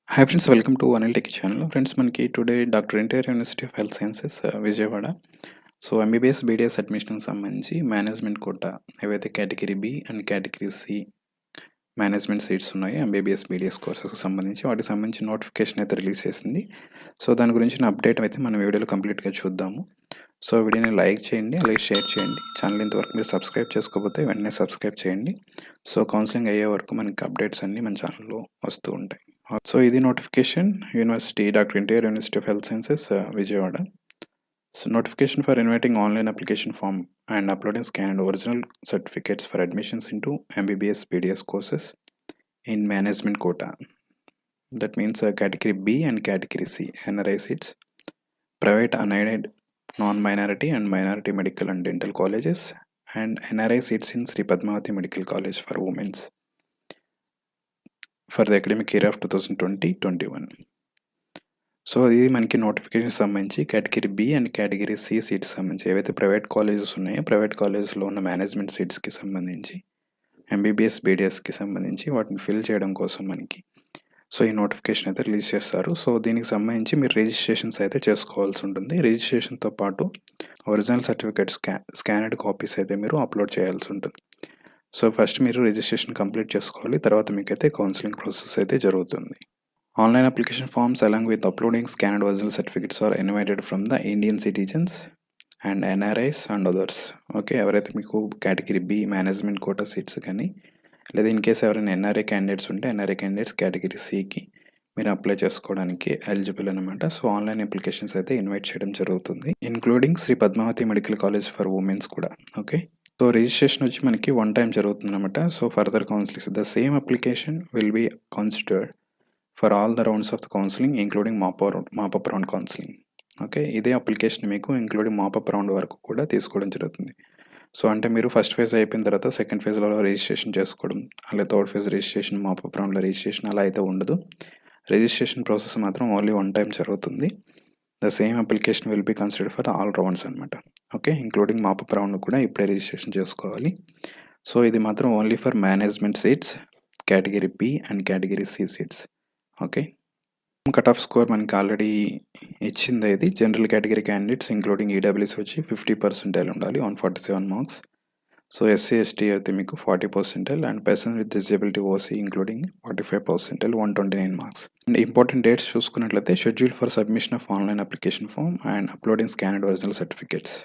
Hi friends, welcome to Anil Tech channel. Friends, మనకి today doctor NTR university of health sciences Vijayawada. So MBBS BDS అడ్మిషన్కి సంబంధించి management quota ఏవైతే category B and category C management seats ఉన్నాయో MBBS BDS కోర్సెస్కి సంబంధించి వాటికి సంబంధించి notification అయితే రిలీజ్ చేసింది. సో దాని గురించిన అప్డేట్ అయితే మనం వీడియోలో కంప్లీట్గా చూద్దాము. సో వీడియోని లైక్ చేయండి, అలాగే షేర్ చేయండి. ఛానల్ ఇంతవరకు మీరు సబ్స్క్రైబ్ చేసుకోకపోతే వెంటనే సబ్స్క్రైబ్ చేయండి. సో కౌన్సిలింగ్ అయ్యే వరకు మనకి అప్డేట్స్ అన్నీ మన ఛానల్లో వస్తూ ఉంటాయి. సో ఇది notification university doctor NTR university of health sciences Vijayawada. So notification for inviting online application form and uploading scanned original certificates for admissions into MBBS BDS courses in management quota. That means category B and category C NRI seats, private unaided non-minority and minority medical and dental colleges, and NRI seats in Sri Padmavati Medical College for women for the academic year of 2020-21. So ఇది మనకి notification సంబంధించి category B and category C seats సంబంధించి ఏవైతే private colleges ఉన్నాయో private కాలేజెస్లో ఉన్న management సీట్స్కి సంబంధించి MBBS బీడీఎస్కి సంబంధించి వాటిని ఫిల్ చేయడం కోసం మనకి సో ఈ నోటిఫికేషన్ అయితే రిలీజ్ చేస్తారు. సో దీనికి సంబంధించి మీరు రిజిస్ట్రేషన్స్ అయితే చేసుకోవాల్సి ఉంటుంది. రిజిస్ట్రేషన్తో పాటు ఒరిజినల్ సర్టిఫికేట్స్ స్కానర్డ్ కాపీస్ అయితే మీరు అప్లోడ్ చేయాల్సి ఉంటుంది. సో ఫస్ట్ మీరు రిజిస్ట్రేషన్ కంప్లీట్ చేసుకోవాలి, తర్వాత మీకైతే కౌన్సిలింగ్ ప్రాసెస్ అయితే జరుగుతుంది. Online application forms along with uploading scanned original certificates are invited from the Indian citizens and NRIs and others. Okay, ఎవరైతే మీకు category B management quota seats కానీ లేదా ఇన్ కేస్ ఎవరైనా ఎన్ఆర్ఐ క్యాండిడేట్స్ ఉంటే NRI candidates category సికి మీరు apply చేసుకోవడానికి eligible అనమాట. సో ఆన్లైన్ అప్లికేషన్స్ అయితే ఇన్వైట్ చేయడం జరుగుతుంది, including Sri Padmavathi medical college for womens కూడా. ఓకే, సో రిజిస్ట్రేషన్ వచ్చి మనకి వన్ టైం జరుగుతుంది అనమాట. So further counsellings the same application will be considered for all the rounds of the counselling including mop up round counselling. Okay, ఇదే application మీకు including mop up round వరకు కూడా తీసుకోవడం జరుగుతుంది. సో అంటే మీరు ఫస్ట్ ఫేజ్ అయిపోయిన తర్వాత సెకండ్ ఫేజ్లో రిజిస్ట్రేషన్ చేసుకోవడం, అలాగే థర్డ్ ఫేజ్ రిజిస్ట్రేషన్, మాపప్ రౌండ్లో రిజిస్ట్రేషన్ అలా అయితే ఉండదు. రిజిస్ట్రేషన్ ప్రాసెస్ మాత్రం ఓన్లీ వన్ టైం జరుగుతుంది. The same application will be considered for all rounds అనమాట. ఓకే, ఇంక్లూడింగ్ మాపప్ రౌండ్ కూడా ఇప్పుడే రిజిస్ట్రేషన్ చేసుకోవాలి. సో ఇది మాత్రం only for management seats category B and category C seats. Okay, cut off score మనకి already ఇచ్చింది. ఇది general category candidates including EWS వచ్చి 50% ఉండాలి on 47 marks. So SC ST అయితే మీకు 40% and person with disability OC including 45% 129 marks. And important dates చూసుకున్నట్లయితే schedule for submission of online application form and uploading scanned original certificates.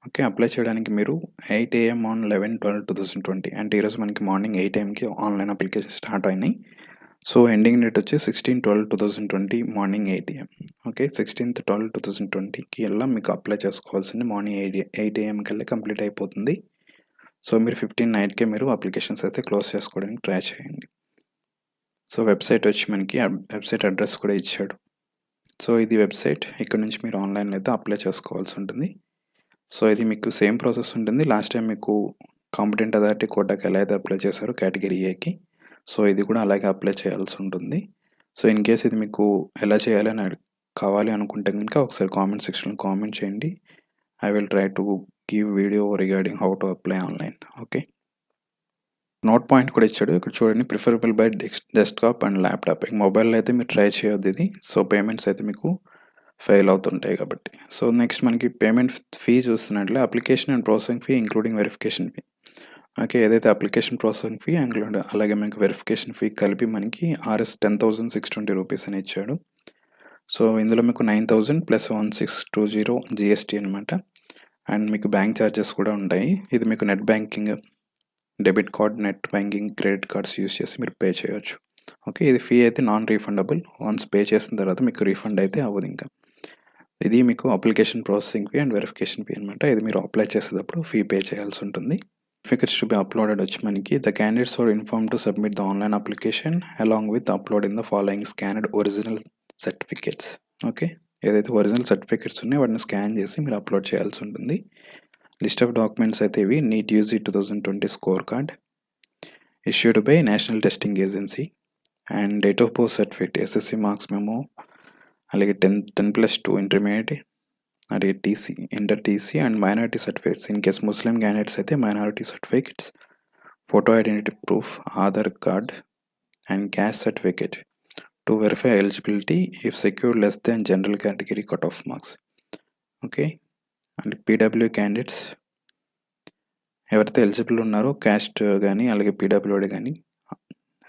Okay, apply చేయడానికి మీరు 8 AM on 11/12/2020 అంటే ఈరోజు మనకి morning 8 AMకి online application start అయినాయి. సో ఎండింగ్ డేట్ వచ్చి 16/12/2020 morning 8 AM. Okay, 16/12/2020కి వెళ్ళా మీకు అప్లై చేసుకోవాల్సింది మార్నింగ్ 8 AM కల్లా కంప్లీట్ అయిపోతుంది. సో మీరు 15 నైట్కే మీరు అప్లికేషన్స్ అయితే క్లోజ్ చేసుకోవడానికి ట్రై చేయండి. సో వెబ్సైట్ వచ్చి మనకి వెబ్సైట్ అడ్రస్ కూడా ఇచ్చాడు. సో ఇది వెబ్సైట్, ఇక్కడ నుంచి మీరు ఆన్లైన్లో అయితే అప్లై చేసుకోవాల్సి ఉంటుంది. సో ఇది మీకు సేమ్ ప్రాసెస్ ఉంటుంది. లాస్ట్ టైం మీకు కాంపిటెంట్ అథారిటీ కోటాకి ఎలా అయితే అప్లై చేశారో కేటగిరీ ఏకి, సో ఇది కూడా అలాగే అప్లై చేయాల్సి ఉంటుంది. సో ఇన్ కేస్ ఇది మీకు ఎలా చేయాలని కావాలి అనుకుంటే కనుక ఒకసారి కామెంట్ సెక్షన్లో కామెంట్ చేయండి. I will try to give video regarding how to apply online. Okay, note point కూడా ఇచ్చాడు ఇక్కడ చూడండి, preferable by desktop and laptop. మొబైల్లో అయితే మీరు ట్రై చేయొద్దు ఇది. సో పేమెంట్స్ అయితే మీకు ఫెయిల్ అవుతుంటాయి కాబట్టి. సో నెక్స్ట్ మనకి పేమెంట్ ఫీ చూస్తున్నట్లే application and processing fee including verification fee. Okay, ఏదైతే అప్లికేషన్ ప్రాసెసింగ్ ఫీ ఇంక్లూడ్ అలాగే మనకి వెరిఫికేషన్ ఫీ కలిపి మనకి RS 10,620 రూపీస్ అని ఇచ్చాడు. సో ఇందులో మీకు 9,000 + 1,620 GST అనమాట. అండ్ మీకు బ్యాంక్ ఛార్జెస్ కూడా ఉంటాయి. ఇది మీకు net banking, debit card, net banking, credit cards use చేసి మీరు పే చేయొచ్చు. ఓకే, ఇది ఫీ అయితే నాన్ రీఫండబుల్. వన్స్ పే చేసిన తర్వాత మీకు రీఫండ్ అయితే అవ్వదు ఇంకా. ఇది మీకు application processing fee and verification fee అనమాట. ఇది మీరు అప్లై చేసేటప్పుడు ఫీ పే చేయాల్సి ఉంటుంది. Certificates to be uploaded వచ్చి మనకి the candidates are informed to submit the online application along with uploading the following scanned original certificates. Okay, ఏదైతే original certificates ఉన్నాయో వాటిని స్కాన్ చేసి మీరు అప్లోడ్ చేయాల్సి ఉంటుంది. లిస్ట్ ఆఫ్ డాక్యుమెంట్స్ అయితే ఇవి: NEET UG 2020 score card issued by national testing agency and date of birth certificate, SSC marks memo, అలాగే 10+2 ఇంటర్మీడియట్, అలాగే TC, inter TC and minority certificates. In case Muslim candidates అయితే minority certificates, photo identity proof, Aadhaar card and caste certificate, to verify eligibility if secured less than general category cut off marks. Okay, and PW candidates ఎవరైతే eligible ఉన్నారో caste కానీ అలాగే PWD కానీ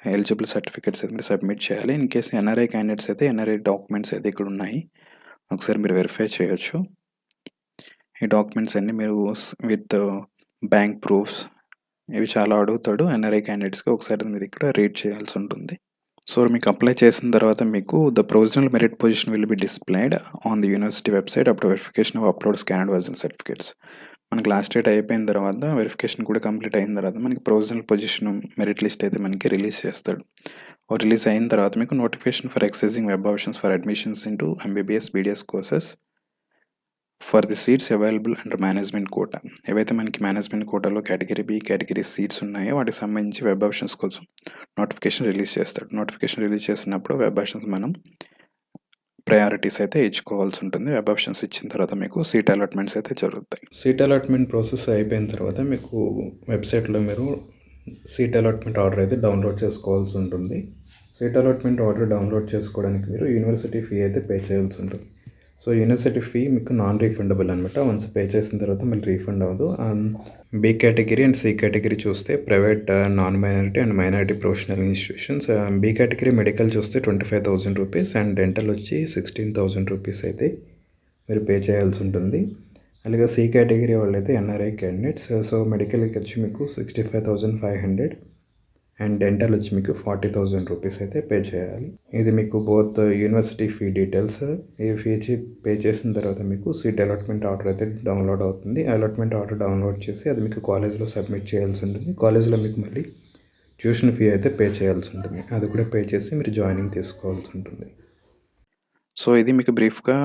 eligible certificates అయితే మీరు submit చేయాలి. In case NRI candidates అయితే NRI documents అయితే ఇక్కడ ఉన్నాయి, ఒకసారి మీరు వెరిఫై చేయొచ్చు. ఈ డాక్యుమెంట్స్ అన్నీ మీరు విత్ బ్యాంక్ ప్రూఫ్స్ ఇవి చాలా అడుగుతాడు ఎన్ఆర్ఐ క్యాండిడేట్స్కి, ఒకసారి మీరు ఇక్కడ రీడ్ చేయాల్సి ఉంటుంది. సో మీకు అప్లై చేసిన తర్వాత మీకు the provisional merit position will be displayed on the university website up to verification of upload స్కానర్డ్ original certificates. మనకి లాస్ట్ డేట్ అయిపోయిన తర్వాత వెరిఫికేషన్ కూడా కంప్లీట్ అయిన తర్వాత మనకి ప్రొవిజనల్ పొజిషన్ మెరిట్ లిస్ట్ అయితే మనకి రిలీజ్ చేస్తాడు. రిలీజ్ అయిన తర్వాత మీకు notification for exercising web options for admissions into MBBS BDS courses for the seats available under management quota. ఏవైతే మనకి మేనేజ్మెంట్ కోటాలో కేటగిరీ బి కేటగిరీ సీట్స్ ఉన్నాయో వాటికి సంబంధించి వెబ్ ఆప్షన్స్ కోసం నోటిఫికేషన్ రిలీజ్ చేస్తాడు. నోటిఫికేషన్ రిలీజ్ చేసినప్పుడు వెబ్ ఆప్షన్స్ మనం ప్రయారిటీస్ అయితే ఇచ్చుకోవాల్సి ఉంటుంది. వెబ్ ఆప్షన్స్ ఇచ్చిన తర్వాత మీకు సీట్ అలాట్మెంట్స్ అయితే జరుగుతాయి. సీట్ అలాట్మెంట్ ప్రాసెస్ అయిపోయిన తర్వాత మీకు వెబ్సైట్లో మీరు సీట్ అలాట్మెంట్ ఆర్డర్ అయితే డౌన్లోడ్ చేసుకోవాల్సి ఉంటుంది. సీట్ అలాట్మెంట్ ఆర్డర్ డౌన్లోడ్ చేసుకోవడానికి మీరు యూనివర్సిటీ ఫీ అయితే పే చేయాల్సి ఉంటుంది. సో యూనివర్సిటీ ఫీ మీకు నాన్ రీఫండబుల్ అనమాట. వన్స్ పే చేసిన తర్వాత మళ్ళీ రీఫండ్ అవ్వదు. B category and C category చూస్తే private, non minority and minority professional institutions. B category medical చూస్తే 25,000 రూపీస్ అండ్ డెంటల్ వచ్చి 16,000 రూపీస్ అయితే మీరు పే చేయాల్సి ఉంటుంది. అలాగే సి కేటగిరీ వాళ్ళైతే ఎన్ఆర్ఐ క్యాండిడేట్స్. సో మెడికల్కి వచ్చి మీకు 65,500 అండ్ డెంటల్ వచ్చి మీకు 40,000 రూపీస్ అయితే పే చేయాలి. ఇది మీకు బోత్ యూనివర్సిటీ ఫీ డీటెయిల్స్. ఈ ఫీ పే చేసిన తర్వాత మీకు సీట్ అలాట్మెంట్ ఆర్డర్ అయితే డౌన్లోడ్ అవుతుంది. అలాట్మెంట్ ఆర్డర్ డౌన్లోడ్ చేసి అది మీకు కాలేజ్లో సబ్మిట్ చేయాల్సి ఉంటుంది. కాలేజ్లో మీకు మళ్ళీ ట్యూషన్ ఫీ అయితే పే చేయాల్సి ఉంటుంది. అది కూడా పే చేసి మీరు జాయినింగ్ తీసుకోవాల్సి ఉంటుంది. సో ఇది మీకు బ్రీఫ్గా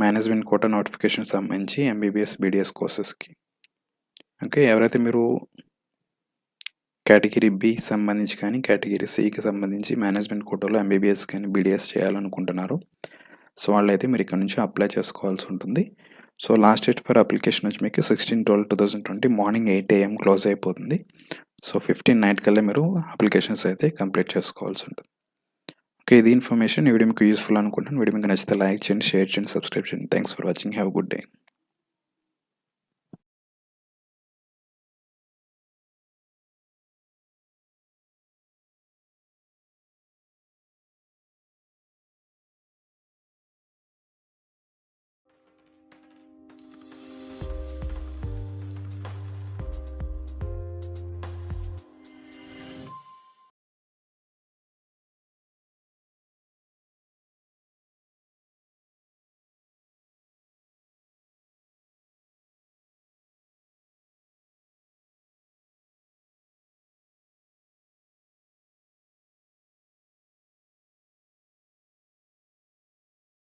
మేనేజ్మెంట్ కోటా నోటిఫికేషన్ సంబంధించి ఎంబీబీఎస్ బీడీఎస్ కోర్సెస్కి. ఓకే, ఎవరైతే మీరు కేటగిరీ బి సంబంధించి కానీ కేటగిరీ సికి సంబంధించి మేనేజ్మెంట్ కోటాలో ఎంబీబీఎస్ కానీ బీడీఎస్ చేయాలనుకుంటున్నారు, సో వాళ్ళైతే మీరు ఇక్కడ నుంచి అప్లై చేసుకోవాల్సి ఉంటుంది. So last date for application వచ్చి మీకు 16/12/2020 మార్నింగ్ 8 AM క్లోజ్ అయిపోతుంది. సో 15 నైట్ కల్లా మీరు అప్లికేషన్స్ అయితే కంప్లీట్ చేసుకోవాల్సి ఉంటుంది. ఓకే, ఇది ఇన్ఫర్మేషన్. ఈ వీడియో మీకు యూస్ఫుల్ అనుకుంటున్నాను. వీడియో మీకు నచ్చితే లైక్ చేయండి, షేర్ చేయండి, సబ్స్క్రైబ్ చేయండి. Thanks for watching. Have good day.